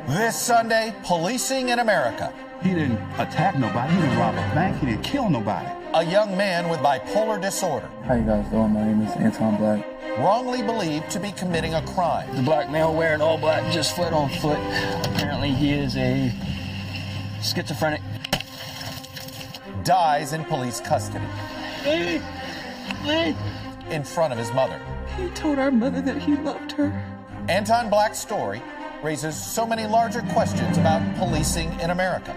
This Sunday, policing in America. He didn't attack nobody. He didn't rob a bank. He didn't kill nobody. A young man with bipolar disorder. How you guys doing? My name is Anton Black. Wrongly believed to be committing a crime. The black male wearing all black just fled on foot. Apparently he is a schizophrenic. Dies in police custody. In front of his mother. He told our mother that he loved her. Anton Black's story raises so many larger questions about policing in America.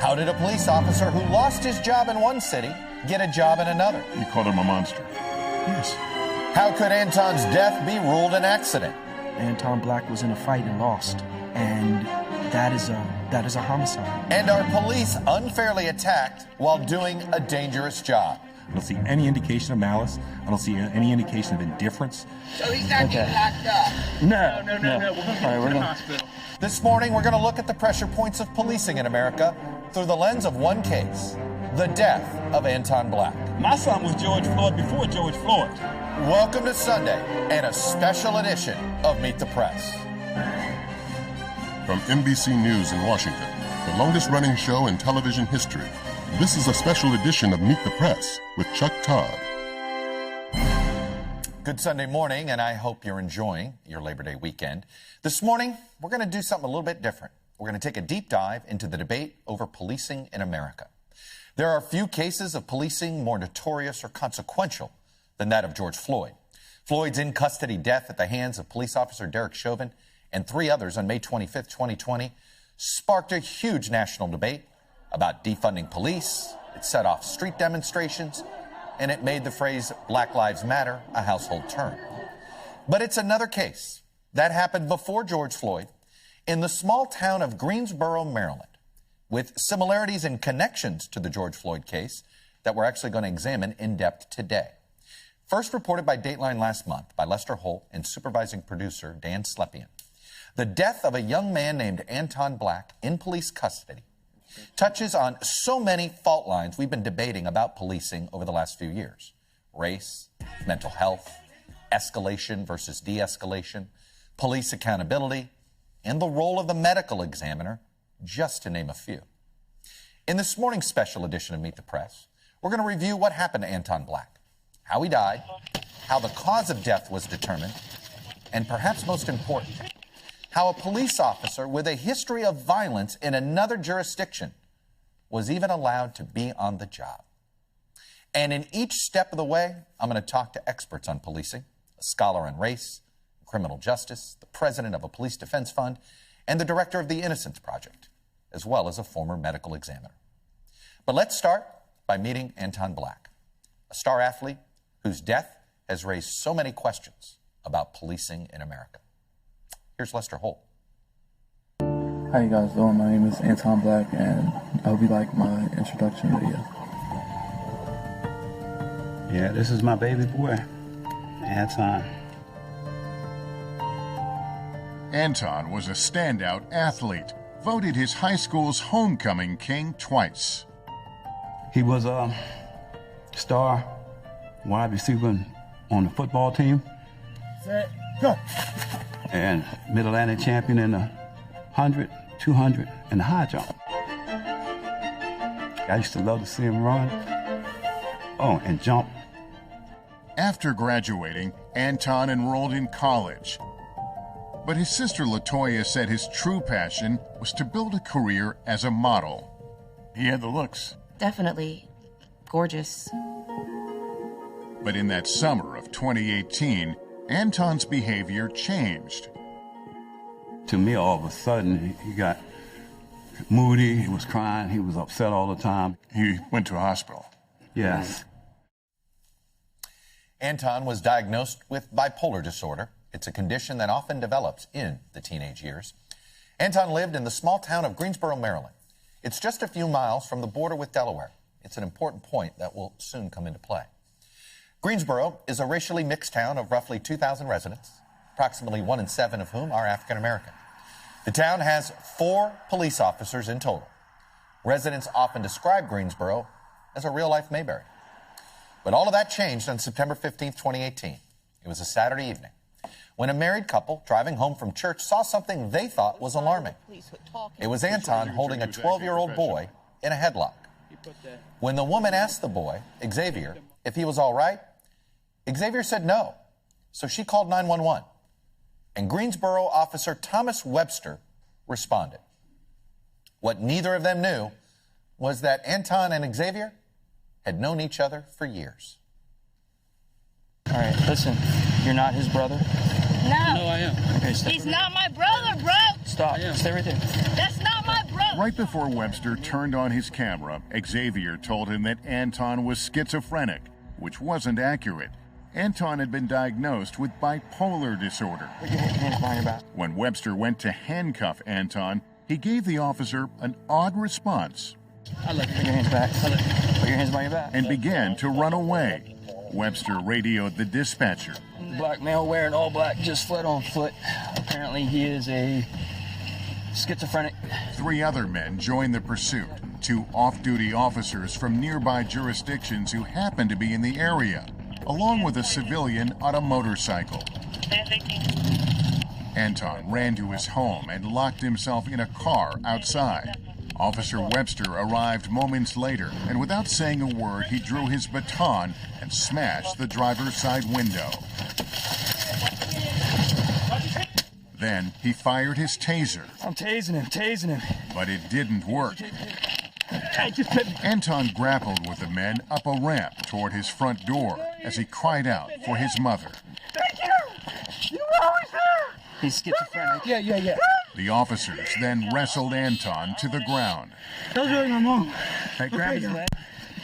How did a police officer who lost his job in one city get a job in another? You called him a monster. Yes. How could Anton's death be ruled an accident? Anton Black was in a fight and lost, and that is a homicide. And are police unfairly attacked while doing a dangerous job? I don't see any indication of malice. I don't see any indication of indifference. So he's not getting locked up? No. We're going to get to the hospital. This morning, we're going to look at the pressure points of policing in America through the lens of one case, the death of Anton Black. My son was George Floyd before George Floyd. Welcome to Sunday and a special edition of Meet the Press. From NBC News in Washington, the longest-running show in television history, this is a special edition of Meet the Press with Chuck Todd. Good Sunday morning, and I hope you're enjoying your Labor Day weekend. This morning, we're going to do something a little bit different. We're going to take a deep dive into the debate over policing in America. There are few cases of policing more notorious or consequential than that of George Floyd. Floyd's in-custody death at the hands of police officer Derek Chauvin and three others on May 25, 2020, sparked a huge national debate about defunding police. It set off street demonstrations, and it made the phrase Black Lives Matter a household term. But it's another case that happened before George Floyd in the small town of Greensboro, Maryland, with similarities and connections to the George Floyd case that we're actually going to examine in depth today. First reported by Dateline last month by Lester Holt and supervising producer Dan Slepian. The death of a young man named Anton Black in police custody touches on so many fault lines we've been debating about policing over the last few years. Race, mental health, escalation versus de-escalation, police accountability, and the role of the medical examiner, just to name a few. In this morning's special edition of Meet the Press, we're going to review what happened to Anton Black, how he died, how the cause of death was determined, and perhaps most important, how a police officer with a history of violence in another jurisdiction was even allowed to be on the job. And in each step of the way, I'm going to talk to experts on policing, a scholar on race, criminal justice, the president of a police defense fund, and the director of the Innocence Project, as well as a former medical examiner. But let's start by meeting Anton Black, a star athlete whose death has raised so many questions about policing in America. Here's Lester Holt. How you guys doing? My name is Anton Black, and I hope you like my introduction video. Yeah, this is my baby boy, Anton. Anton was a standout athlete, voted his high school's homecoming king twice. He was a star wide receiver on the football team. Set, go. And Mid-Atlantic champion in the 100, 200, and the high jump. I used to love to see him run. Oh, and jump. After graduating, Anton enrolled in college. But his sister LaToya said his true passion was to build a career as a model. He had the looks. Definitely gorgeous. But in that summer of 2018, Anton's behavior changed. To me, all of a sudden, he got moody, he was crying, he was upset all the time. He went to a hospital. Yes. Anton was diagnosed with bipolar disorder. It's a condition that often develops in the teenage years. Anton lived in the small town of Greensboro, Maryland. It's just a few miles from the border with Delaware. It's an important point that will soon come into play. Greensboro is a racially mixed town of roughly 2,000 residents, approximately 1 in 7 of whom are African American. The town has 4 police officers in total. Residents often describe Greensboro as a real-life Mayberry. But all of that changed on September 15, 2018. It was a Saturday evening when a married couple driving home from church saw something they thought was alarming. It was Anton holding a 12-year-old boy in a headlock. When the woman asked the boy, Xavier, if he was all right, Xavier said no. So she called 911. And Greensboro officer Thomas Webster responded. What neither of them knew was that Anton and Xavier had known each other for years. All right, listen, you're not his brother? No. No, I am. Okay, He's not my brother, bro. Stop. Stay right there. That's not my brother. Right before Webster turned on his camera, Xavier told him that Anton was schizophrenic, which wasn't accurate. Anton had been diagnosed with bipolar disorder. Put your hands behind your back. When Webster went to handcuff Anton, he gave the officer an odd response I love you. Put your hands back. Put your hands behind your back. and began to run away. Webster radioed the dispatcher. Black male wearing all black just fled on foot. Apparently he is a schizophrenic. 3 other men joined the pursuit, 2 off-duty officers from nearby jurisdictions who happened to be in the area, along with a civilian on a motorcycle. Anton ran to his home and locked himself in a car outside. Officer Webster arrived moments later, and without saying a word, he drew his baton and smashed the driver's side window. Then he fired his taser. I'm tasing him. But it didn't work. Anton grappled with the men up a ramp toward his front door as he cried out for his mother. Thank you. You were always there. He's schizophrenic. Yeah. The officers then wrestled Anton to the ground. That was really my mom. Hey, grab his leg.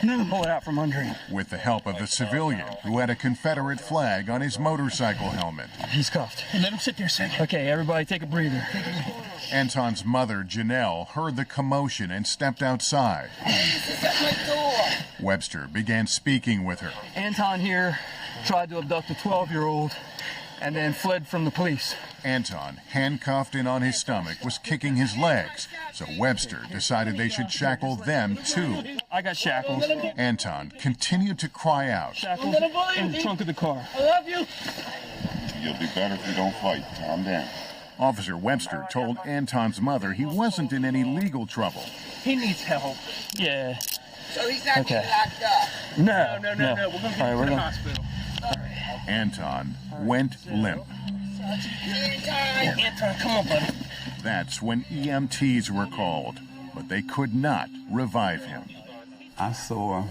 No. Pull it out from under him. With the help of the civilian who had a Confederate flag on his motorcycle helmet. He's cuffed. Hey, let him sit there a second. Okay, everybody take a breather. Anton's mother, Janelle, heard the commotion and stepped outside. This is at my door. Webster began speaking with her. Anton here tried to abduct a 12-year-old and then fled from the police. Anton, handcuffed and on his stomach, was kicking his legs, so Webster decided they should shackle them too. I got shackles. Anton continued to cry out. Shackles in the trunk of the car. I love you. You'll be better if you don't fight. Calm down. Officer Webster told Anton's mother he wasn't in any legal trouble. He needs help. Yeah. So he's not Okay. getting locked up. No. We're going to get him to the hospital. Anton went limp. Anton, come on, buddy. That's when EMTs were called, but they could not revive him. I saw him,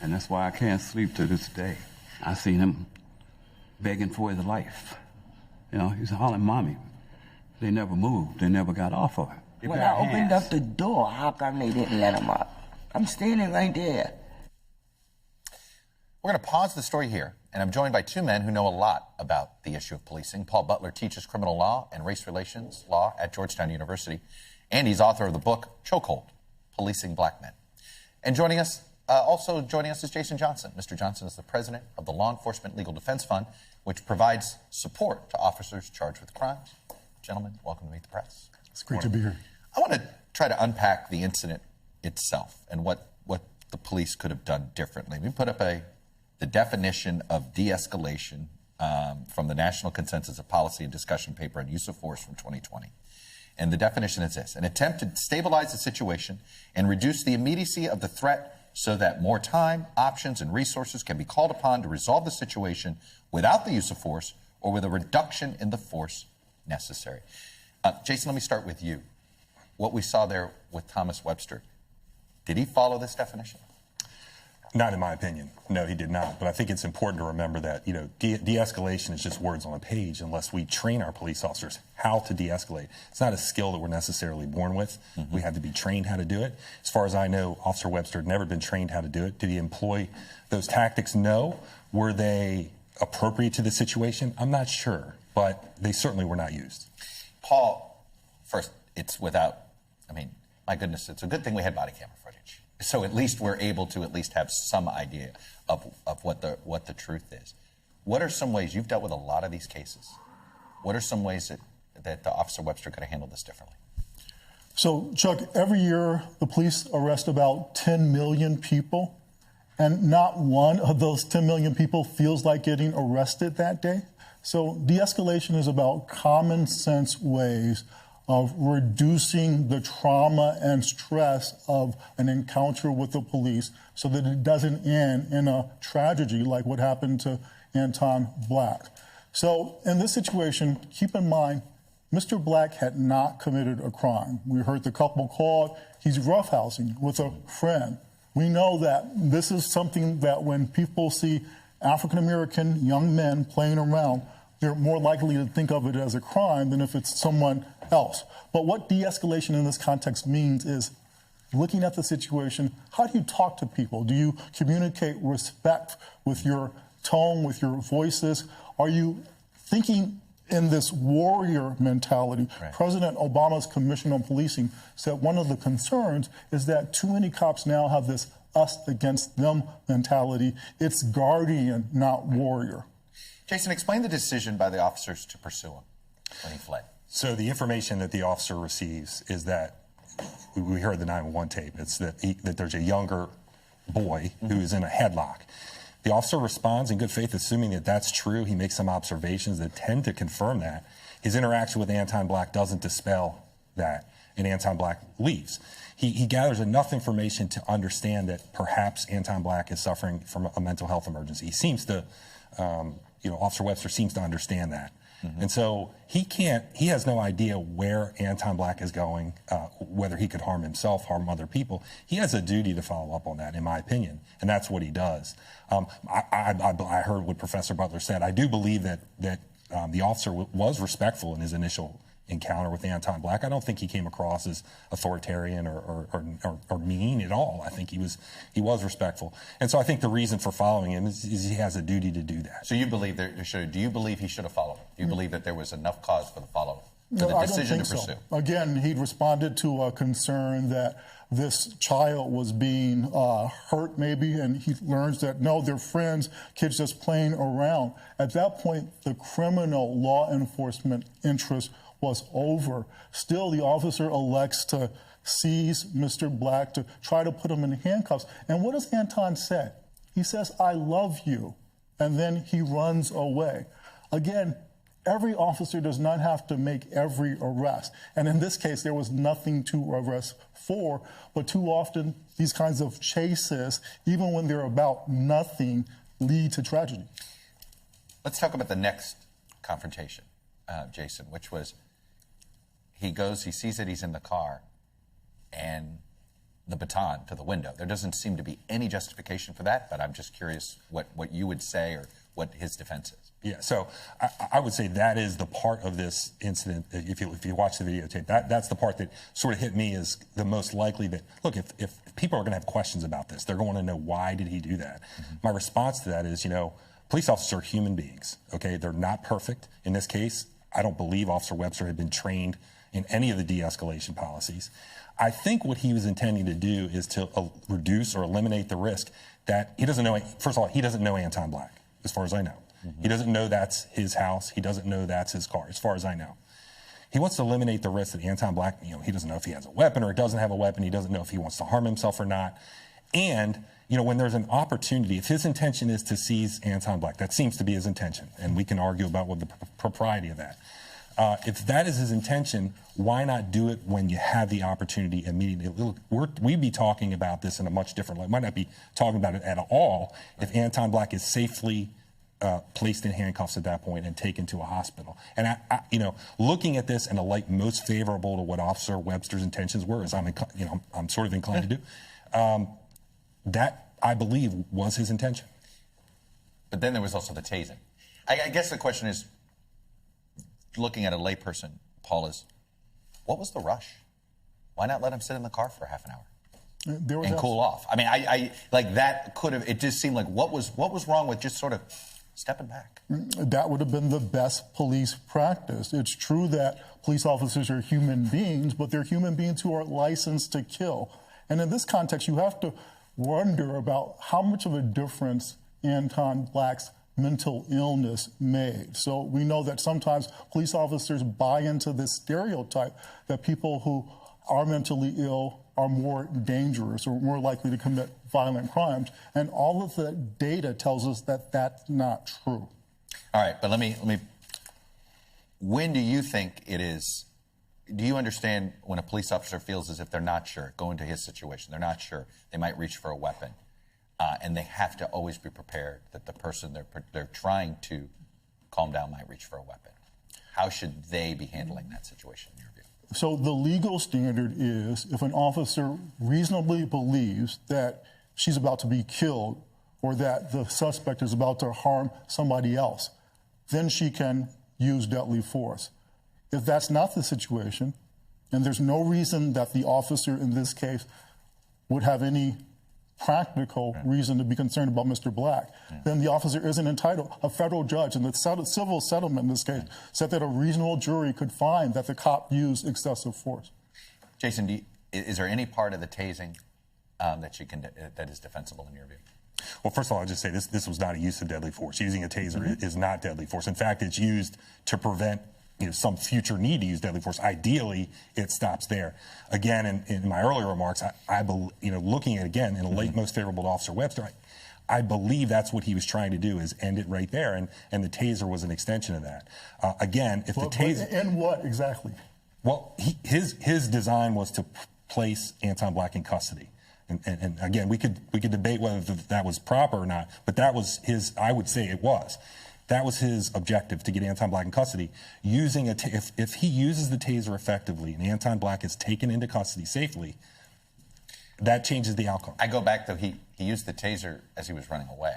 and that's why I can't sleep to this day. I seen him begging for his life. You know, he's hollering, "Mommy." They never moved. They never got off of it. When I opened up the door, how come they didn't let him up? I'm standing right there. We're going to pause the story here, and I'm joined by 2 men who know a lot about the issue of policing. Paul Butler teaches criminal law and race relations law at Georgetown University, and he's author of the book Chokehold, Policing Black Men. And also joining us is Jason Johnson. Mr. Johnson is the president of the Law Enforcement Legal Defense Fund, which provides support to officers charged with crimes. Gentlemen, welcome to Meet the Press. It's great to be here. I want to try to unpack the incident itself and what the police could have done differently. We put up the definition of de-escalation from the National Consensus of Policy and Discussion paper on use of force from 2020. And the definition is this: an attempt to stabilize the situation and reduce the immediacy of the threat so that more time, options, and resources can be called upon to resolve the situation without the use of force or with a reduction in the force necessary. Jason, let me start with you. What we saw there with Thomas Webster, did he follow this definition? Not in my opinion. No, he did not. But I think it's important to remember that, de-escalation is just words on a page unless we train our police officers how to de-escalate. It's not a skill that we're necessarily born with. Mm-hmm. We have to be trained how to do it. As far as I know, Officer Webster had never been trained how to do it. Did he employ those tactics? No. Were they appropriate to the situation? I'm not sure, but they certainly were not used. Paul, first, my goodness, it's a good thing we had body camera footage. So at least we're able to at least have some idea of what the truth is. What are some ways, you've dealt with a lot of these cases, what are some ways that the Officer Webster could have handled this differently? So, Chuck, every year the police arrest about 10 million people, And not one of those 10 million people feels like getting arrested that day. So de-escalation is about common sense ways of reducing the trauma and stress of an encounter with the police so that it doesn't end in a tragedy like what happened to Anton Black. So in this situation, keep in mind, Mr. Black had not committed a crime. We heard the couple called, he's roughhousing with a friend. We know that this is something that when people see African-American young men playing around, they're more likely to think of it as a crime than if it's someone else. But what de-escalation in this context means is looking at the situation, how do you talk to people? Do you communicate respect with your tone, with your voices? Are you thinking in this warrior mentality? Right. President Obama's Commission on Policing said one of the concerns is that too many cops now have this us against them mentality. It's guardian, not warrior. Jason, explain the decision by the officers to pursue him when he fled. So the information that the officer receives is that, we heard the 911 tape, it's that there's a younger boy who is in a headlock. The officer responds in good faith, assuming that that's true. He makes some observations that tend to confirm that. His interaction with Anton Black doesn't dispel that, and Anton Black leaves. He gathers enough information to understand that perhaps Anton Black is suffering from a mental health emergency. He seems to, Officer Webster seems to understand that. And so he has no idea where Anton Black is going, whether he could harm himself, harm other people. He has a duty to follow up on that, in my opinion, and that's what he does. I heard what Professor Butler said. I do believe that the officer was respectful in his initial encounter with Anton Black. I don't think he came across as authoritarian or mean at all. I think he was respectful. And so I think the reason for following him is he has a duty to do that. So you believe do you believe he should have followed him? Do you believe that there was enough cause for the follow-up, for the decision to pursue? So. Again, he responded to a concern that this child was being hurt maybe, and he learns that, no, they're friends, kids just playing around. At that point, the criminal law enforcement interest was over. Still, the officer elects to seize Mr. Black, to try to put him in handcuffs. And what does Anton say? He says, "I love you," and then he runs away. Again, every officer does not have to make every arrest. And in this case, there was nothing to arrest for, but too often these kinds of chases, even when they're about nothing, lead to tragedy. Let's talk about the next confrontation, Jason, which was he sees that he's in the car, and the baton to the window. There doesn't seem to be any justification for that, but I'm just curious what you would say or what his defense is. Yeah, so I would say that is the part of this incident, if you watch the videotape, that's the part that sort of hit me as the most likely that, look, if people are going to have questions about this, they're going to know why did he do that. My response to that is, police officers are human beings, okay? They're not perfect. In this case, I don't believe Officer Webster had been trained in any of the de-escalation policies. I think what he was intending to do is to reduce or eliminate the risk that he doesn't know. First of all, he doesn't know Anton Black, as far as I know. He doesn't know that's his house. He doesn't know that's his car, as far as I know. He wants to eliminate the risk that Anton Black, he doesn't know if he has a weapon or doesn't have a weapon. He doesn't know if he wants to harm himself or not. And, when there's an opportunity, if his intention is to seize Anton Black, that seems to be his intention, and we can argue about what the propriety of that. If that is his intention, why not do it when you have the opportunity immediately? We'd be talking about this in a much different light. Might not be talking about it at all if Anton Black is safely placed in handcuffs at that point and taken to a hospital. And I looking at this in a light most favorable to what Officer Webster's intentions were, as I'm sort of inclined to do, that I believe was his intention. But then there was also the tasing. I guess the question is, looking at a layperson, Paul, is what was the rush? Why not let him sit in the car for half an hour and cool off? I mean, I like that could have. It just seemed like what was wrong with just sort of stepping back? That would have been the best police practice. It's true that police officers are human beings, but they're human beings who are licensed to kill. And in this context, you have to wonder about how much of a difference Anton Black's mental illness made. So we know that sometimes police officers buy into this stereotype that people who are mentally ill are more dangerous or more likely to commit violent crimes. And all of the data tells us that that's not true. All right, but let me, when do you think it is, do you understand when a police officer feels as if they're not sure, go into his situation, they're not sure, they might reach for a weapon, and they have to always be prepared that the person they're trying to calm down might reach for a weapon? How should they be handling that situation in your view? So the legal standard is if an officer reasonably believes that she's about to be killed or that the suspect is about to harm somebody else, then she can use deadly force. If that's not the situation, and there's no reason that the officer in this case would have any practical reason to be concerned about Mr. Black, then the officer isn't entitled. A federal judge in the civil settlement in this case said that a reasonable jury could find that the cop used excessive force. Jason, is there any part of the tasing that is defensible in your view? Well, first of all, I'll just say this was not a use of deadly force. Using a taser is not deadly force. In fact, it's used to prevent some future need to use deadly force. Ideally, it stops there. Again, in my earlier remarks, I believe, looking at it again in a late most favorable to Officer Webster, I believe that's what he was trying to do, is end it right there, and the taser was an extension of that. Again, if the taser... And what exactly? Well, his design was to place Anton Black in custody. And again, we could debate whether that was proper or not, but that was his, I would say it was. That was his objective, to get Anton Black in custody. If he uses the taser effectively and Anton Black is taken into custody safely, that changes the outcome. I go back, though, he used the taser as he was running away,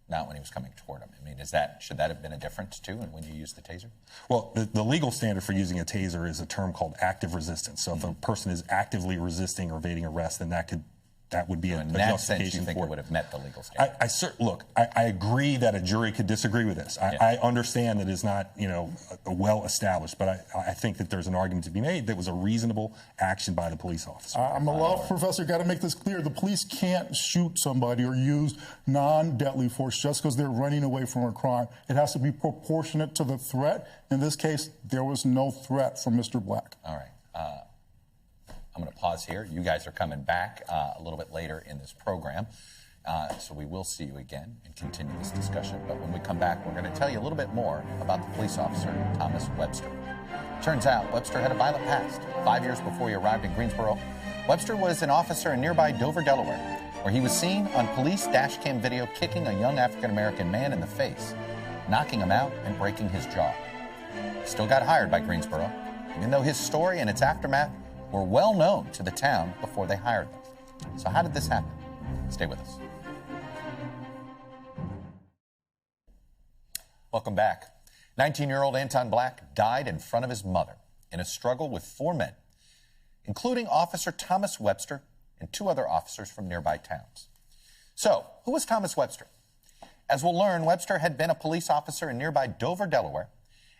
not when he was coming toward him. I mean, should that have been a difference, too, when you use the taser? Well, the legal standard for using a taser is a term called active resistance. So if a person is actively resisting or evading arrest, then that would be a in that justification sense, you think for it would have met the legal standard? Look, I agree that a jury could disagree with this. I understand that it's not, well established, but I think that there's an argument to be made that was a reasonable action by the police officer. I'm a law professor, got to make this clear. The police can't shoot somebody or use non-deadly force just because they're running away from a crime. It has to be proportionate to the threat. In this case, there was no threat from Mr. Black. All right. I'm going to pause here. You guys are coming back a little bit later in this program, so we will see you again and continue this discussion. But when we come back, we're going to tell you a little bit more about the police officer, Thomas Webster. Turns out Webster had a violent past. 5 years before he arrived in Greensboro, Webster was an officer in nearby Dover, Delaware, where he was seen on police dash cam video kicking a young African-American man in the face, knocking him out and breaking his jaw. He still got hired by Greensboro, even though his story and its aftermath were well known to the town before they hired them. So how did this happen? Stay with us. Welcome back. 19-year-old Anton Black died in front of his mother in a struggle with 4 men, including Officer Thomas Webster and 2 other officers from nearby towns. So, who was Thomas Webster? As we'll learn, Webster had been a police officer in nearby Dover, Delaware,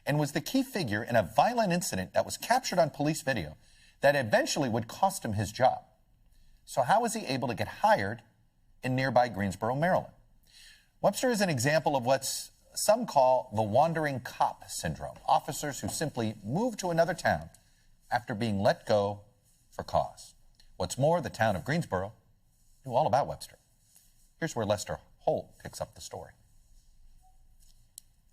and was the key figure in a violent incident that was captured on police video that eventually would cost him his job. So how was he able to get hired in nearby Greensboro, Maryland? Webster is an example of what some call the wandering cop syndrome, officers who simply move to another town after being let go for cause. What's more, the town of Greensboro knew all about Webster. Here's where Lester Holt picks up the story.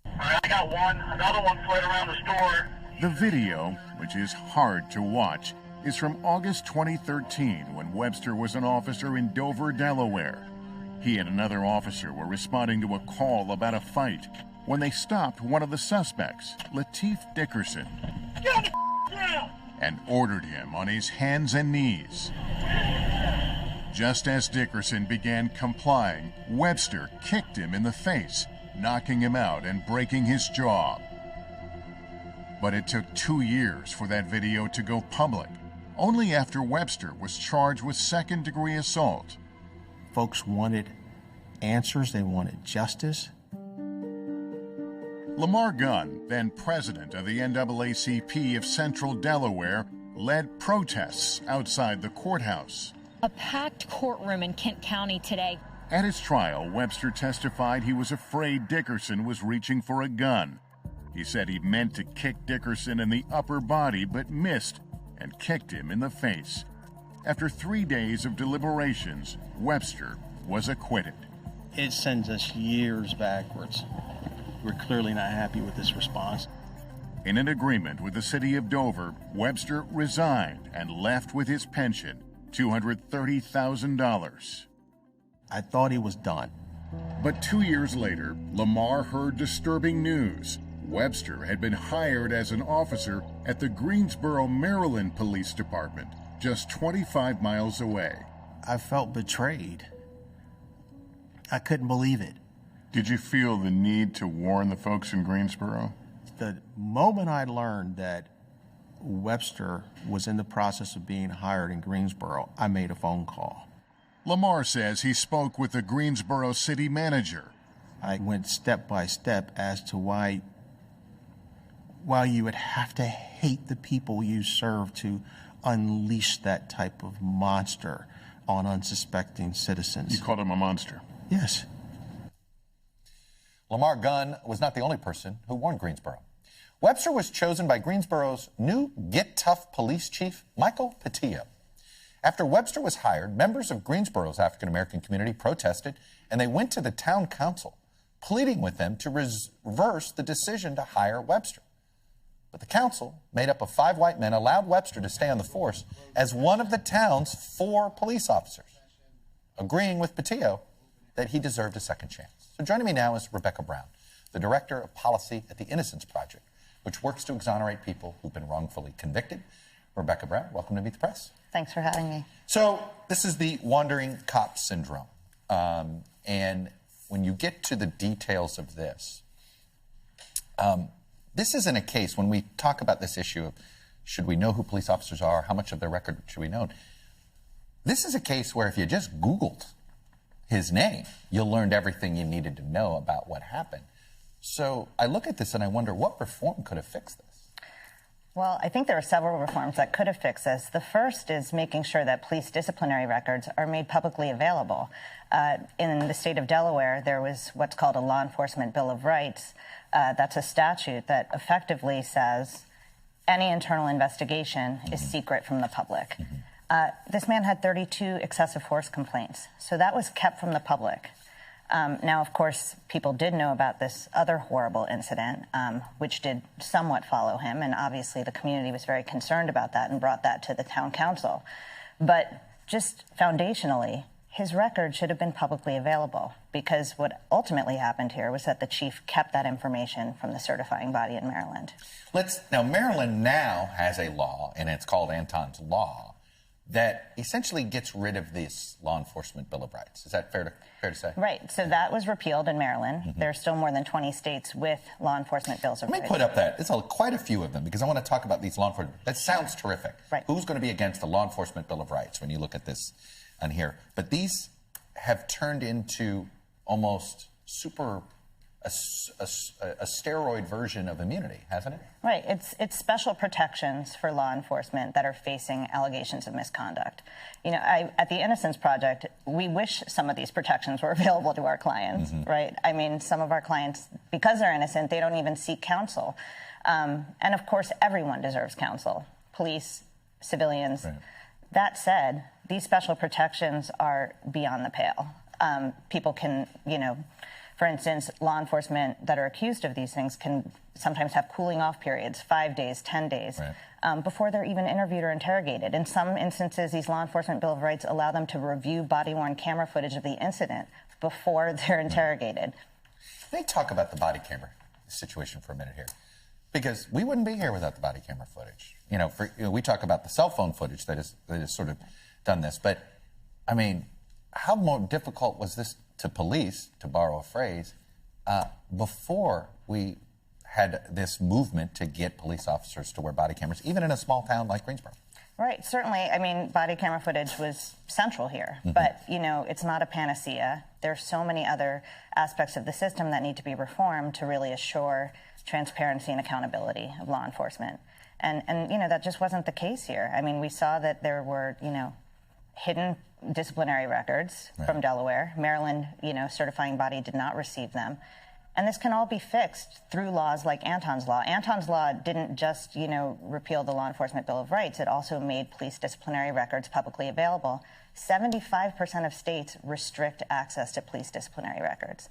I got one, another one fled around the store. The video, which is hard to watch, is from August 2013 when Webster was an officer in Dover, Delaware. He and another officer were responding to a call about a fight when they stopped one of the suspects, Lateef Dickerson, Get on the ground! and ordered him on his hands and knees. Just as Dickerson began complying, Webster kicked him in the face, knocking him out and breaking his jaw. But it took 2 years for that video to go public, only after Webster was charged with second-degree assault. Folks wanted answers, they wanted justice. Lamar Gunn, then president of the NAACP of Central Delaware, led protests outside the courthouse. A packed courtroom in Kent County today. At his trial, Webster testified he was afraid Dickerson was reaching for a gun. He said he meant to kick Dickerson in the upper body but missed, and kicked him in the face. After 3 days of deliberations, Webster was acquitted. It sends us years backwards. We're clearly not happy with this response. In an agreement with the city of Dover, Webster resigned and left with his pension, $230,000. I thought he was done. But 2 years later, Lamar heard disturbing news. Webster had been hired as an officer at the Greensboro, Maryland Police Department, just 25 miles away. I felt betrayed. I couldn't believe it. Did you feel the need to warn the folks in Greensboro? The moment I learned that Webster was in the process of being hired in Greensboro, I made a phone call. Lamar says he spoke with the Greensboro city manager. I went step by step as to why you would have to hate the people you serve to unleash that type of monster on unsuspecting citizens. You called him a monster? Yes. Lamar Gunn was not the only person who warned Greensboro. Webster was chosen by Greensboro's new Get Tough police chief, Michael Patillo. After Webster was hired, members of Greensboro's African-American community protested, and they went to the town council, pleading with them to reverse the decision to hire Webster. But the council, made up of 5 white men, allowed Webster to stay on the force as one of the town's 4 police officers, agreeing with Patillo that he deserved a second chance. So joining me now is Rebecca Brown, the Director of Policy at the Innocence Project, which works to exonerate people who've been wrongfully convicted. Rebecca Brown, welcome to Meet the Press. Thanks for having me. So this is the wandering cop syndrome. And when you get to the details of this, this isn't a case, when we talk about this issue of should we know who police officers are, how much of their record should we know, this is a case where if you just Googled his name, you learned everything you needed to know about what happened. So I look at this and I wonder what reform could have fixed this? Well, I think there are several reforms that could have fixed this. The first is making sure that police disciplinary records are made publicly available. In the state of Delaware, there was what's called a Law Enforcement Bill of Rights. That's a statute that effectively says any internal investigation is secret from the public. This man had 32 excessive force complaints, so that was kept from the public. Now, of course, people did know about this other horrible incident, which did somewhat follow him, and obviously the community was very concerned about that and brought that to the town council. But just foundationally, his record should have been publicly available, because what ultimately happened here was that the chief kept that information from the certifying body in Maryland. Now, Maryland now has a law, and it's called Anton's Law, that essentially gets rid of this Law Enforcement Bill of Rights. Is that fair to say? Right. So that was repealed in Maryland. There are still more than 20 states with law enforcement bills of rights. Let me put up that. It's quite a few of them, because I want to talk about these law enforcement. That sounds terrific. Right. Who's going to be against the Law Enforcement Bill of Rights when you look at this on here? But these have turned into almost a steroid version of immunity, hasn't it? Right. It's special protections for law enforcement that are facing allegations of misconduct. You know, at the Innocence Project, we wish some of these protections were available to our clients, right? I mean, some of our clients, because they're innocent, they don't even seek counsel. And of course, everyone deserves counsel, police, civilians. Right. That said, these special protections are beyond the pale. People can, for instance, law enforcement that are accused of these things can sometimes have cooling off periods, 5 days, 10 days, right, before they're even interviewed or interrogated. In some instances, these Law Enforcement Bill of Rights allow them to review body-worn camera footage of the incident before they're interrogated. Let me talk about the body camera situation for a minute here, because we wouldn't be here without the body camera footage. We talk about the cell phone footage that has sort of done this, but I mean, how more difficult was this to police, to borrow a phrase, before we had this movement to get police officers to wear body cameras, even in a small town like Greensboro? Right, certainly. I mean, body camera footage was central here, but, it's not a panacea. There are so many other aspects of the system that need to be reformed to really assure transparency and accountability of law enforcement. And that just wasn't the case here. I mean, we saw that there were, hidden disciplinary records from Delaware. Maryland, certifying body did not receive them. And this can all be fixed through laws like Anton's Law. Anton's Law didn't just, repeal the Law Enforcement Bill of Rights. It also made police disciplinary records publicly available. 75% of states restrict access to police disciplinary records.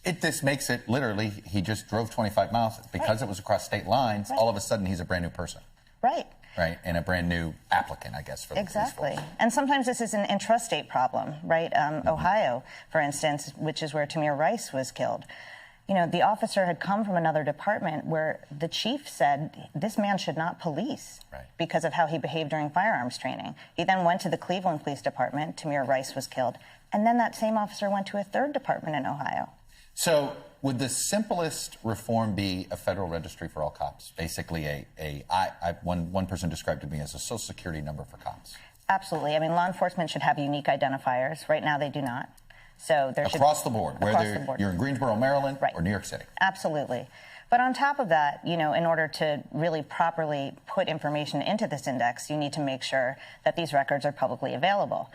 This makes it literally, he just drove 25 miles because it was across state lines. All of a sudden, he's a brand new person. Right. Right, and a brand new applicant, I guess, for the Exactly. And sometimes this is an intrastate problem, right? Ohio, for instance, which is where Tamir Rice was killed. The officer had come from another department where the chief said this man should not police because of how he behaved during firearms training. He then went to the Cleveland Police Department. Tamir Rice was killed. And then that same officer went to a third department in Ohio. So would the simplest reform be a federal registry for all cops? Basically, one person described it to me as a social security number for cops. Absolutely. I mean, law enforcement should have unique identifiers. Right now, they do not. So there across the board, whether you're in Greensboro, Maryland, or New York City. Absolutely. But on top of that, in order to really properly put information into this index, you need to make sure that these records are publicly available.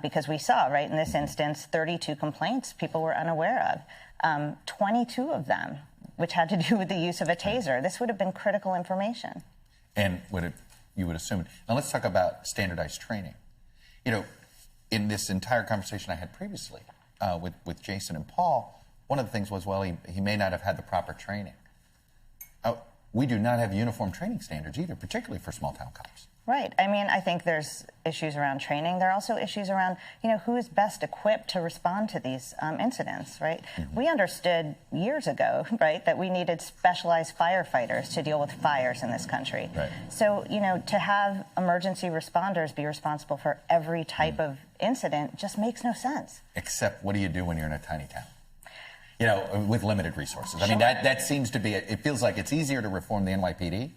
Because we saw, right, in this instance, 32 complaints people were unaware of. 22 of them, which had to do with the use of a taser. This would have been critical information. And you would assume. Now let's talk about standardized training. In this entire conversation I had previously with Jason and Paul, one of the things was, well, he may not have had the proper training. We do not have uniform training standards either, particularly for small-town cops. Right. I mean, I think there's issues around training. There are also issues around, who is best equipped to respond to these incidents, right? We understood years ago, right, that we needed specialized firefighters to deal with fires in this country. Right. So, to have emergency responders be responsible for every type of incident just makes no sense. Except what do you do when you're in a tiny town? With limited resources. I mean, that seems to be, it feels like it's easier to reform the NYPD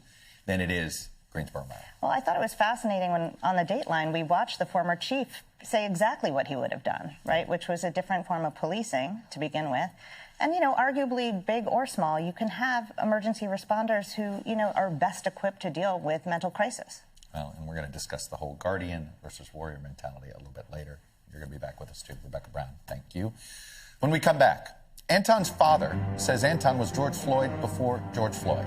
than it is Greensboro, Maryland. Well, I thought it was fascinating when on the Dateline we watched the former chief say exactly what he would have done, right? Which was a different form of policing to begin with. And, arguably big or small, you can have emergency responders who, are best equipped to deal with mental crisis. Well, and we're going to discuss the whole guardian versus warrior mentality a little bit later. You're going to be back with us too, Rebecca Brown. Thank you. When we come back, Anton's father says Anton was George Floyd before George Floyd.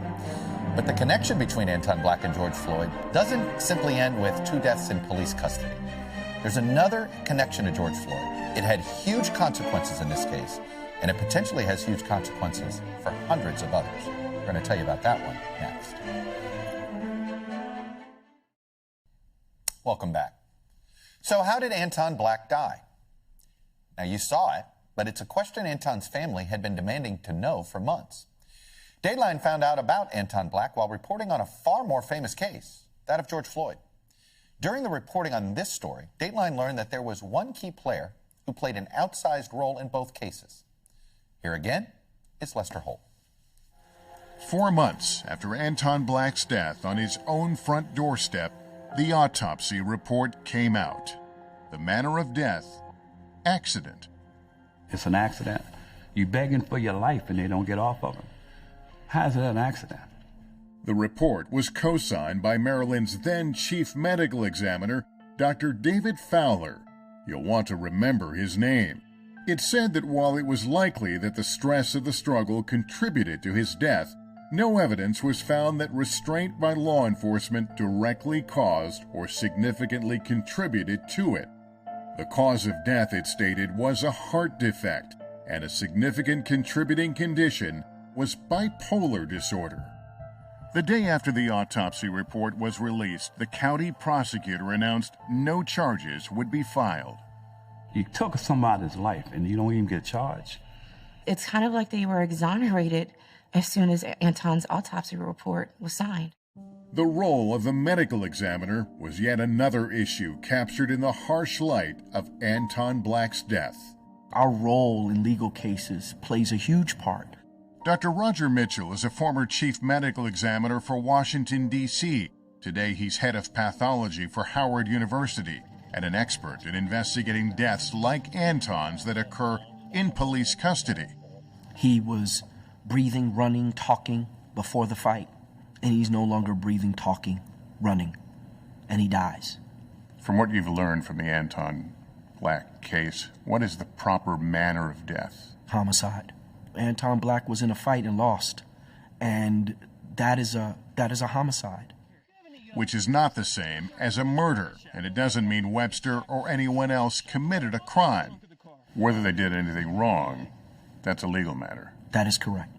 But the connection between Anton Black and George Floyd doesn't simply end with 2 deaths in police custody. There's another connection to George Floyd. It had huge consequences in this case, and it potentially has huge consequences for hundreds of others. We're going to tell you about that one next. Welcome back. So how did Anton Black die? Now, you saw it, but it's a question Anton's family had been demanding to know for months. Dateline found out about Anton Black while reporting on a far more famous case, that of George Floyd. During the reporting on this story, Dateline learned that there was one key player who played an outsized role in both cases. Here again is Lester Holt. 4 months after Anton Black's death on his own front doorstep, the autopsy report came out. The manner of death, accident. It's an accident. You're begging for your life and they don't get off of them. How is it an accident? The report was co-signed by Maryland's then chief medical examiner, Dr. David Fowler. You'll want to remember his name. It said that while it was likely that the stress of the struggle contributed to his death, no evidence was found that restraint by law enforcement directly caused or significantly contributed to it. The cause of death, it stated, was a heart defect, and a significant contributing condition was bipolar disorder. The day after the autopsy report was released, the county prosecutor announced no charges would be filed. You took somebody's life and you don't even get charged. It's kind of like they were exonerated as soon as Anton's autopsy report was signed. The role of the medical examiner was yet another issue captured in the harsh light of Anton Black's death. Our role in legal cases plays a huge part. Dr. Roger Mitchell is a former chief medical examiner for Washington, D.C. Today he's head of pathology for Howard University and an expert in investigating deaths like Anton's that occur in police custody. He was breathing, running, talking before the fight, and he's no longer breathing, talking, running, and he dies. From what you've learned from the Anton Black case, what is the proper manner of death? Homicide. Anton Black was in a fight and lost, and that is a homicide. Which is not the same as a murder, and it doesn't mean Webster or anyone else committed a crime. Whether they did anything wrong, that's a legal matter. That is correct.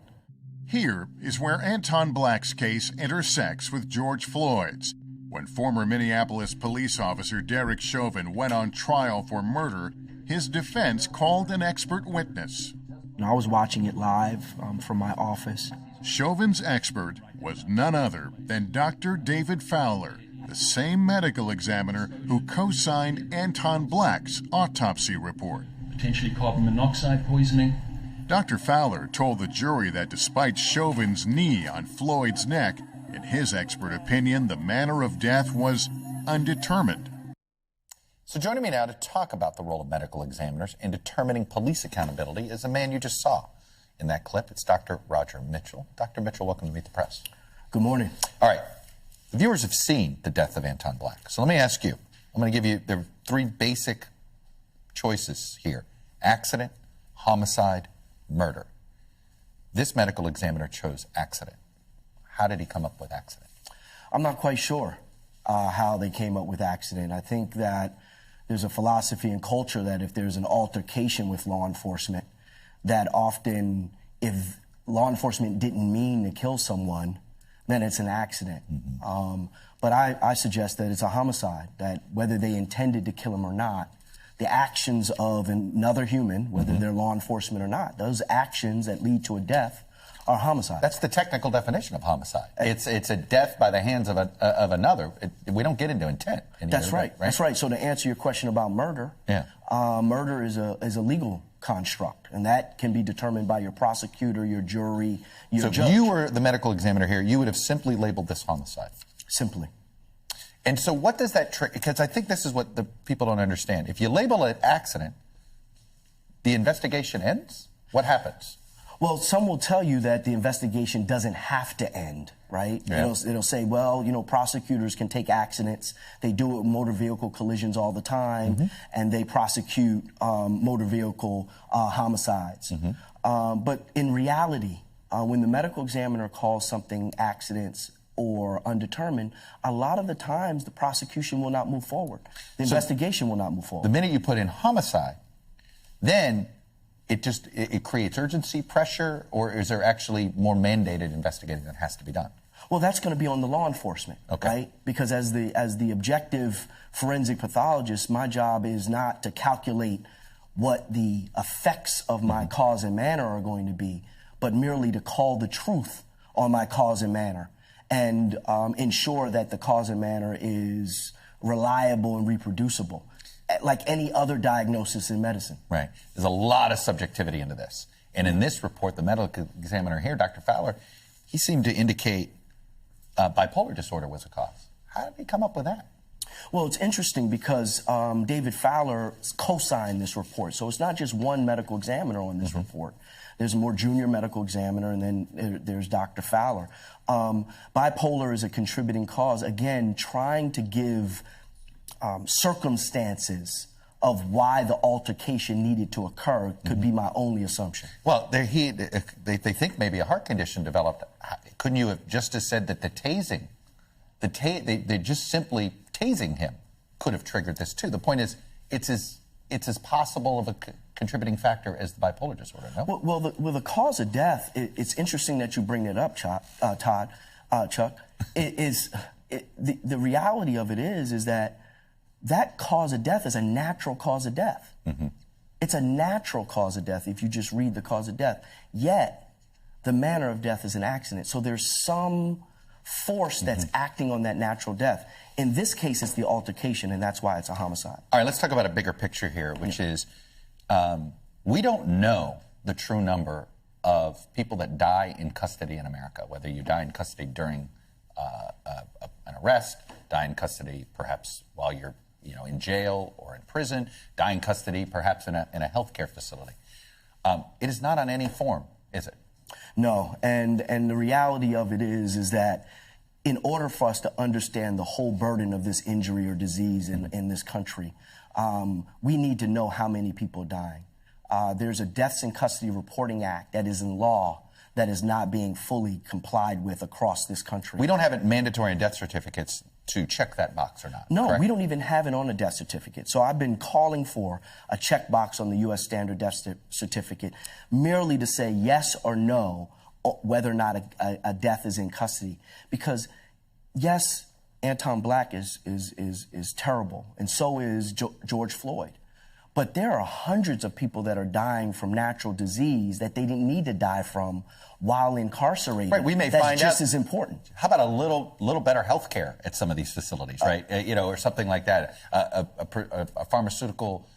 Here is where Anton Black's case intersects with George Floyd's. When former Minneapolis police officer Derek Chauvin went on trial for murder, his defense called an expert witness. I was watching it live from my office. Chauvin's expert was none other than Dr. David Fowler, the same medical examiner who co-signed Anton Black's autopsy report. Potentially carbon monoxide poisoning. Dr. Fowler told the jury that despite Chauvin's knee on Floyd's neck, in his expert opinion, the manner of death was undetermined. So joining me now to talk about the role of medical examiners in determining police accountability is a man you just saw in that clip. It's Dr. Roger Mitchell. Dr. Mitchell, welcome to Meet the Press. Good morning. All right. The viewers have seen the death of Anton Black. So let me ask you. I'm going to give you the three basic choices here. Accident, homicide, murder. This medical examiner chose accident. How did he come up with accident? I'm not quite sure how they came up with accident. I think that there's a philosophy and culture that if there's an altercation with law enforcement, that often if law enforcement didn't mean to kill someone, then it's an accident. But I suggest that it's a homicide, that whether they intended to kill him or not, the actions of another human, whether they're law enforcement or not, those actions that lead to a death are homicide. That's the technical definition of homicide. It's a death by the hands of another. We don't get into intent. That's right. That's right. So to answer your question about murder, murder is a legal construct, and that can be determined by your prosecutor, your jury, your judge. So if you were the medical examiner here, you would have simply labeled this homicide. Simply. And so what does that trigger? Because I think this is what the people don't understand. If you label it accident, the investigation ends? What happens? Well, some will tell you that the investigation doesn't have to end, right? Yeah. It'll say, well, prosecutors can take accidents. They do it with motor vehicle collisions all the time, and they prosecute motor vehicle homicides. But in reality, when the medical examiner calls something accidents or undetermined, a lot of the times the prosecution will not move forward. The investigation will not move forward. The minute you put in homicide, then it creates urgency, pressure, or is there actually more mandated investigating that has to be done? Well, that's going to be on the law enforcement, right? Because as the objective forensic pathologist, my job is not to calculate what the effects of my cause and manner are going to be, but merely to call the truth on my cause and manner and ensure that the cause and manner is reliable and reproducible, like any other diagnosis in medicine. Right. There's a lot of subjectivity into this. And in this report, the medical examiner here, Dr. Fowler, he seemed to indicate bipolar disorder was a cause. How did he come up with that? Well, it's interesting because David Fowler co-signed this report. So it's not just one medical examiner on this report. There's a more junior medical examiner, and then there's Dr. Fowler. Bipolar is a contributing cause, again, trying to give circumstances of why the altercation needed to occur could be my only assumption. Well, they think maybe a heart condition developed. Couldn't you have just said that the tasing, they just simply tasing him could have triggered this too? The point is, it's as possible of a contributing factor as the bipolar disorder, no? Well, the cause of death, it's interesting that you bring it up, Chuck. The reality of it is that cause of death is a natural cause of death. It's a natural cause of death if you just read the cause of death. Yet, the manner of death is an accident. So there's some force that's acting on that natural death. In this case, it's the altercation, and that's why it's a homicide. All right, let's talk about a bigger picture here, which is we don't know the true number of people that die in custody in America, whether you die in custody during an arrest, die in custody perhaps while you're in jail or in prison, die in custody perhaps in a healthcare facility. It is not on any form, is it? No, and the reality of it is that in order for us to understand the whole burden of this injury or disease in this country, we need to know how many people are dying. there's a Deaths in Custody Reporting Act that is in law that is not being fully complied with across this country. We don't have it mandatory in death certificates to check that box or not. No, correct? We don't even have it on a death certificate. So I've been calling for a checkbox on the U.S. standard death certificate merely to say yes or no whether or not a death is in custody. Because, yes, Anton Black is terrible, and so is George Floyd. But there are hundreds of people that are dying from natural disease that they didn't need to die from while incarcerated. Right, we may That's find just out, as important. How about a little better health care at some of these facilities, right? Or something like that. A pharmaceutical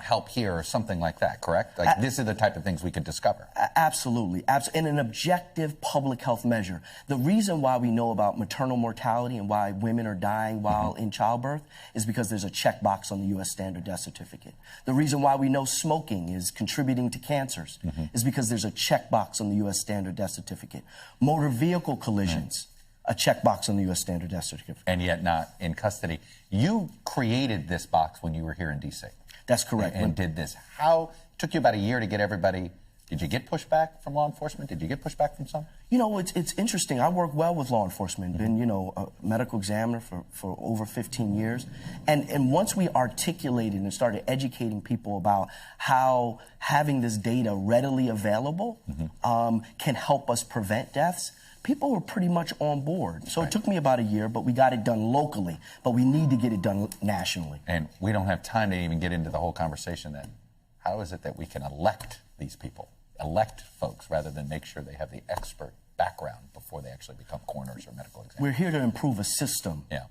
help here or something like that, correct? Like this is the type of things we could discover. Absolutely. And an objective public health measure. The reason why we know about maternal mortality and why women are dying while in childbirth is because there's a checkbox on the U.S. standard death certificate. The reason why we know smoking is contributing to cancers is because there's a checkbox on the U.S. standard death certificate. Motor vehicle collisions, a checkbox on the U.S. standard death certificate. And yet not in custody. You created this box when you were here in D.C. That's correct. And did this. How took you about a year to get everybody? Did you get pushback from law enforcement? Did you get pushback from some? You know, it's interesting. I work well with law enforcement. Been, a medical examiner for over 15 years. And once we articulated and started educating people about how having this data readily available can help us prevent deaths, people were pretty much on board. So it took me about a year, but we got it done locally. But we need to get it done nationally. And we don't have time to even get into the whole conversation then. How is it that we can elect these people, elect folks, rather than make sure they have the expert background before they actually become coroners or medical examiners? We're here to improve a system. Yeah,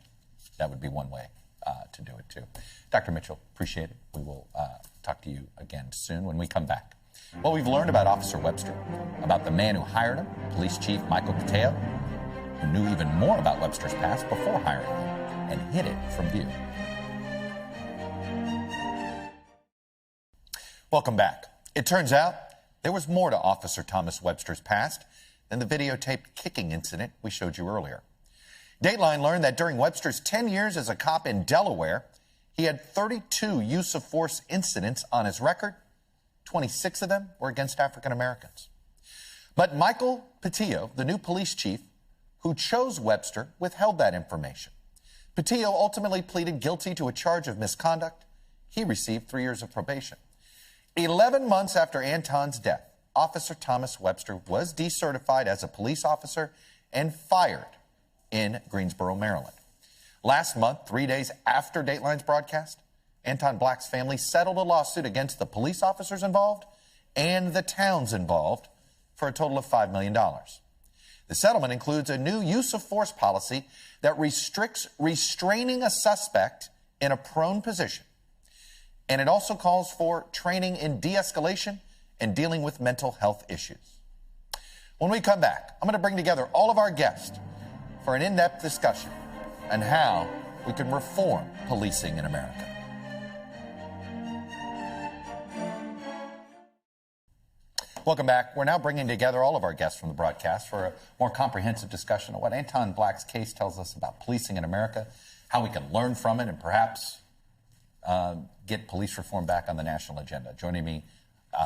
that would be one way to do it, too. Dr. Mitchell, appreciate it. We will talk to you again soon when we come back. Well, we've learned about Officer Webster, about the man who hired him, Police Chief Michael Pateo, who knew even more about Webster's past before hiring him and hid it from view. Welcome back. It turns out there was more to Officer Thomas Webster's past than the videotaped kicking incident we showed you earlier. Dateline learned that during Webster's 10 years as a cop in Delaware, he had 32 use of force incidents on his record. 26 of them were against African Americans. But Michael Pateo, the new police chief who chose Webster, withheld that information. Pateo ultimately pleaded guilty to a charge of misconduct. He received 3 years of probation. 11 months after Anton's death, Officer Thomas Webster was decertified as a police officer and fired in Greensboro, Maryland. Last month, 3 days after Dateline's broadcast, Anton Black's family settled a lawsuit against the police officers involved and the towns involved for a total of $5 million. The settlement includes a new use of force policy that restricts restraining a suspect in a prone position. And it also calls for training in de-escalation and dealing with mental health issues. When we come back, I'm going to bring together all of our guests for an in-depth discussion on how we can reform policing in America. Welcome back. We're now bringing together all of our guests from the broadcast for a more comprehensive discussion of what Anton Black's case tells us about policing in America, how we can learn from it, and perhaps get police reform back on the national agenda. Joining me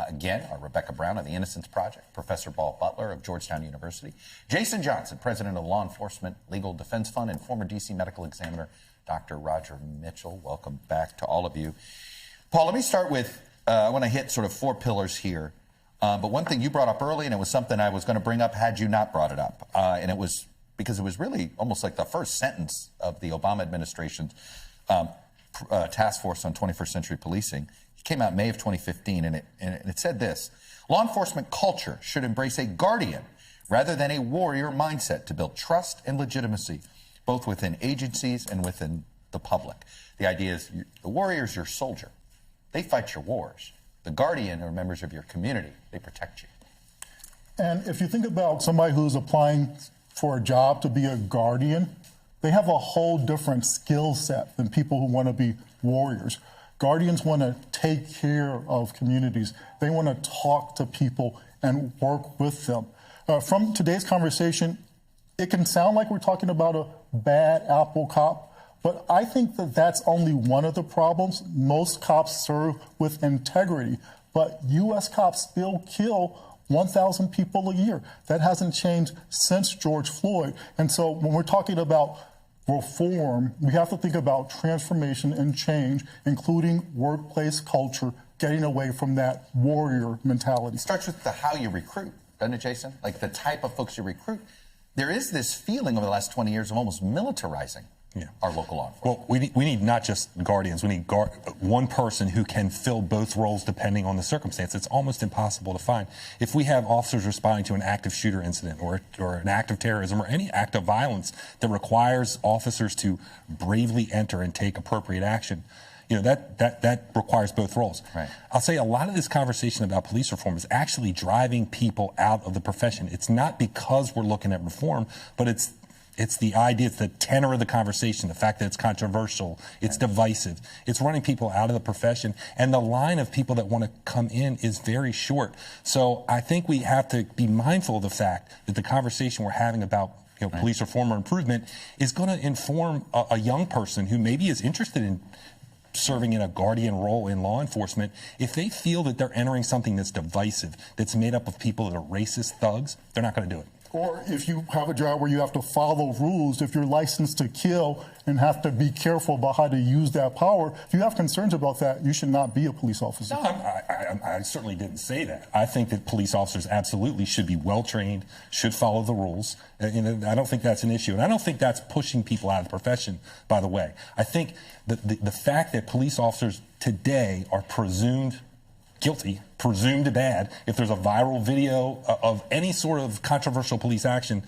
again are Rebecca Brown of the Innocence Project, Professor Butler of Georgetown University, Jason Johnson, President of the Law Enforcement Legal Defense Fund, and former D.C. medical examiner Dr. Roger Mitchell. Welcome back to all of you. Paul, let me start with, I want to hit sort of 4 pillars here. But one thing you brought up early, and it was something I was going to bring up had you not brought it up, and it was because it was really almost like the first sentence of the Obama administration's task force on 21st century policing. It came out in May of 2015, and it said this: law enforcement culture should embrace a guardian rather than a warrior mindset to build trust and legitimacy, both within agencies and within the public. The idea is the warrior is your soldier. They fight your wars. The guardian are members of your community. They protect you. And if you think about somebody who's applying for a job to be a guardian, they have a whole different skill set than people who want to be warriors. Guardians want to take care of communities. They want to talk to people and work with them. From today's conversation, it can sound like we're talking about a bad apple cop, but I think that that's only one of the problems. Most cops serve with integrity, but U.S. cops still kill 1,000 people a year. That hasn't changed since George Floyd. And so when we're talking about reform, we have to think about transformation and change, including workplace culture, getting away from that warrior mentality. It starts with how you recruit, doesn't it, Jason? Like the type of folks you recruit. There is this feeling over the last 20 years of almost militarizing our local law enforcement. Well, we need not just guardians. We need one person who can fill both roles depending on the circumstance. It's almost impossible to find. If we have officers responding to an active shooter incident or an act of terrorism or any act of violence that requires officers to bravely enter and take appropriate action, that requires both roles. Right. I'll say a lot of this conversation about police reform is actually driving people out of the profession. It's not because we're looking at reform, but it's the idea, it's the tenor of the conversation, the fact that it's controversial, it's divisive. It's running people out of the profession, and the line of people that want to come in is very short. So I think we have to be mindful of the fact that the conversation we're having about police reform or improvement is going to inform a young person who maybe is interested in serving in a guardian role in law enforcement. If they feel that they're entering something that's divisive, that's made up of people that are racist thugs, they're not going to do it. Or if you have a job where you have to follow rules, if you're licensed to kill and have to be careful about how to use that power, if you have concerns about that, you should not be a police officer. No, I certainly didn't say that. I think that police officers absolutely should be well-trained, should follow the rules. I don't think that's an issue. And I don't think that's pushing people out of the profession, by the way. I think that the fact that police officers today are presumed guilty, presumed bad, if there's a viral video of any sort of controversial police action,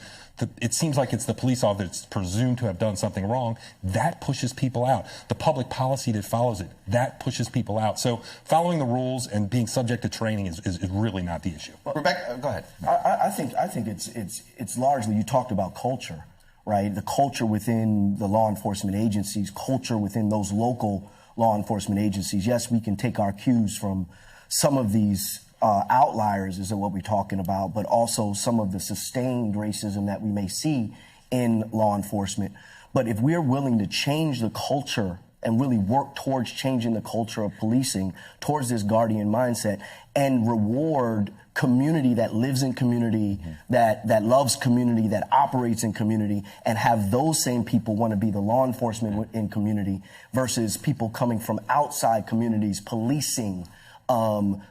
it seems like it's the police officer that's presumed to have done something wrong. That pushes people out. The public policy that follows it, that pushes people out. So following the rules and being subject to training is really not the issue. Well, Rebecca, go ahead. I think it's largely, you talked about culture, right? The culture within the law enforcement agencies, culture within those local law enforcement agencies. Yes, we can take our cues from some of these outliers is what we're talking about, but also some of the sustained racism that we may see in law enforcement. But if we're willing to change the culture and really work towards changing the culture of policing, towards this guardian mindset, and reward community that lives in community, that loves community, that operates in community, and have those same people want to be the law enforcement in community versus people coming from outside communities policing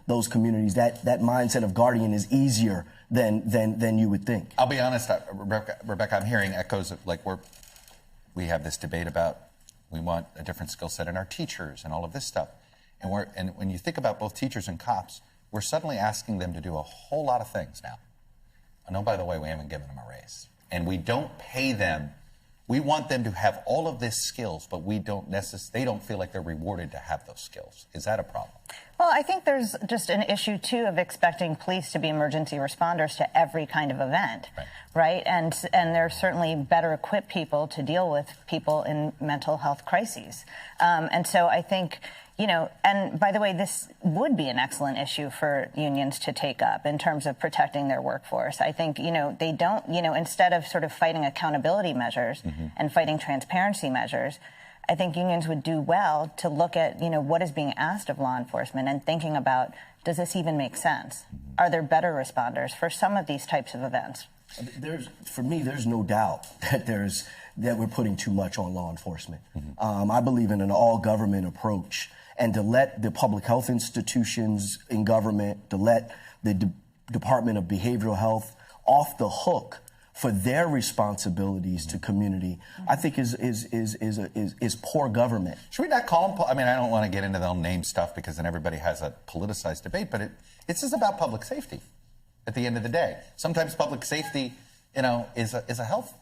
those communities, that mindset of guardian is easier than you would think. I'll be honest, Rebecca, I'm hearing echoes of we have this debate about we want a different skill set in our teachers and all of this stuff. And when you think about both teachers and cops, we're suddenly asking them to do a whole lot of things now. And oh, by the way, we haven't given them a raise. And we don't pay them. We want them to have all of these skills, but they don't feel like they're rewarded to have those skills. Is that a problem? Well, I think there's just an issue, too, of expecting police to be emergency responders to every kind of event, right? And they're certainly better equipped people to deal with people in mental health crises. And so I think, and by the way, this would be an excellent issue for unions to take up in terms of protecting their workforce. I think, they don't, instead of sort of fighting accountability measures and fighting transparency measures, I think unions would do well to look at, what is being asked of law enforcement and thinking about, does this even make sense? Are there better responders for some of these types of events? For me, there's no doubt that we're putting too much on law enforcement. I believe in an all-government approach, and to let the public health institutions in government, to let the Department of Behavioral Health off the hook for their responsibilities to community, I think is poor government. Should we not call them? I mean, I don't want to get into the name stuff because then everybody has a politicized debate, but it's just about public safety at the end of the day. Sometimes public safety, is a health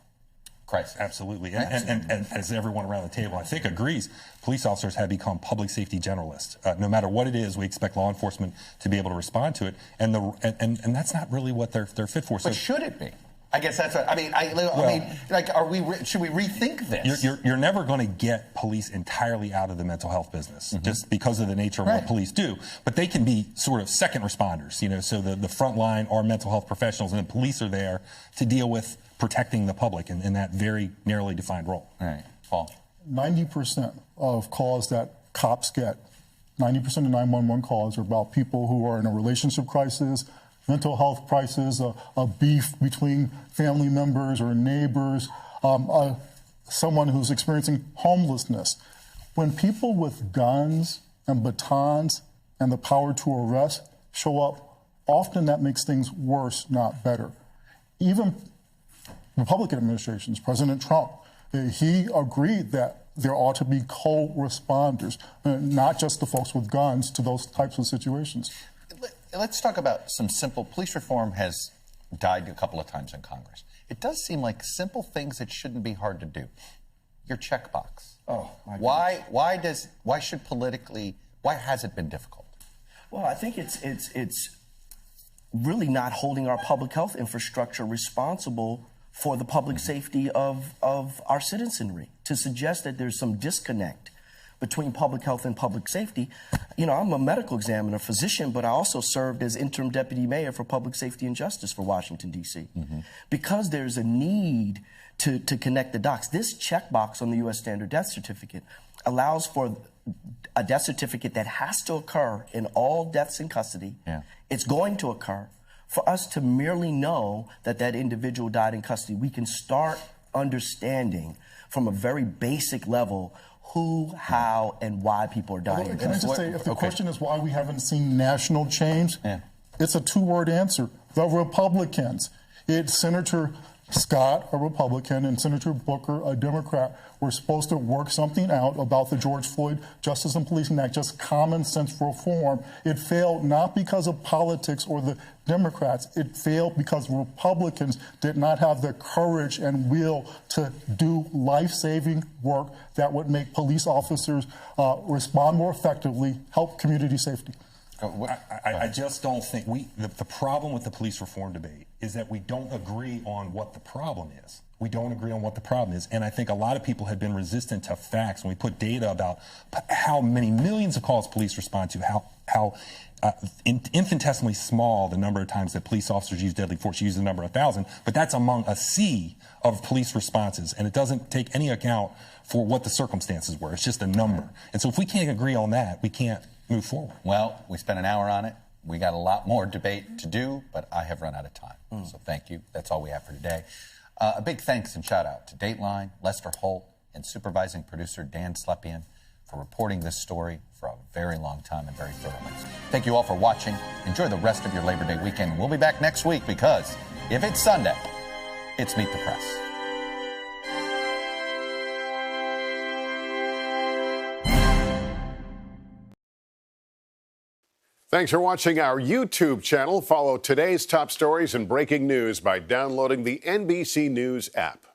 crisis. Absolutely. And as everyone around the table, I think, agrees, police officers have become public safety generalists. No matter what it is, we expect law enforcement to be able to respond to it, and that's not really what they're fit for. But should it be? I guess that's what, should we rethink this? You're never going to get police entirely out of the mental health business just because of the nature of what police do. But they can be sort of second responders, so the front line are mental health professionals, and the police are there to deal with protecting the public in that very narrowly defined role. All right. Paul? 90% of calls that cops get 90% of 911 calls are about people who are in a relationship crisis, mental health crisis, a beef between family members or neighbors, someone who's experiencing homelessness. When people with guns and batons and the power to arrest show up, often that makes things worse, not better. Even Republican administrations, President Trump, he agreed that there ought to be co-responders, not just the folks with guns, to those types of situations. Let's talk about some simple. Police reform has died a couple of times in Congress. It does seem like simple things that shouldn't be hard to do. Your checkbox. Oh, my why has it been difficult? Well, I think it's really not holding our public health infrastructure responsible for the public safety of our citizenry. To suggest that there's some disconnect between public health and public safety. You know, I'm a medical examiner, physician, but I also served as interim deputy mayor for public safety and justice for Washington, D.C. Because there's a need to connect the dots. This checkbox on the U.S. standard death certificate allows for a death certificate that has to occur in all deaths in custody. It's going to occur. For us to merely know that that individual died in custody, we can start understanding from a very basic level who, how, and why people are dying. Can I just say, if the question is why we haven't seen national change, it's a two-word answer: the Republicans. It's Senator Scott, a Republican, and Senator Booker, a Democrat, were supposed to work something out about the George Floyd Justice and Policing Act, just common sense reform. It failed not because of politics or the Democrats. It failed because Republicans did not have the courage and will to do life-saving work that would make police officers respond more effectively, help community safety. I just don't think the problem with the police reform debate is that we don't agree on what the problem is. We don't agree on what the problem is. And I think a lot of people have been resistant to facts. When we put data about how many millions of calls police respond to, how infinitesimally small the number of times that police officers use deadly force. You use the number 1,000, but that's among a sea of police responses. And it doesn't take any account for what the circumstances were. It's just a number. And so if we can't agree on that, we can't move forward. Well, we spent an hour on it. We got a lot more debate to do, but I have run out of time. So thank you. That's all we have for today. A big thanks and shout out to Dateline, Lester Holt, and supervising producer Dan Slepian for reporting this story for a very long time and very thoroughly. Thank you all for watching. Enjoy the rest of your Labor Day weekend. We'll be back next week because if it's Sunday, it's Meet the Press. Thanks for watching our YouTube channel. Follow today's top stories and breaking news by downloading the NBC News app.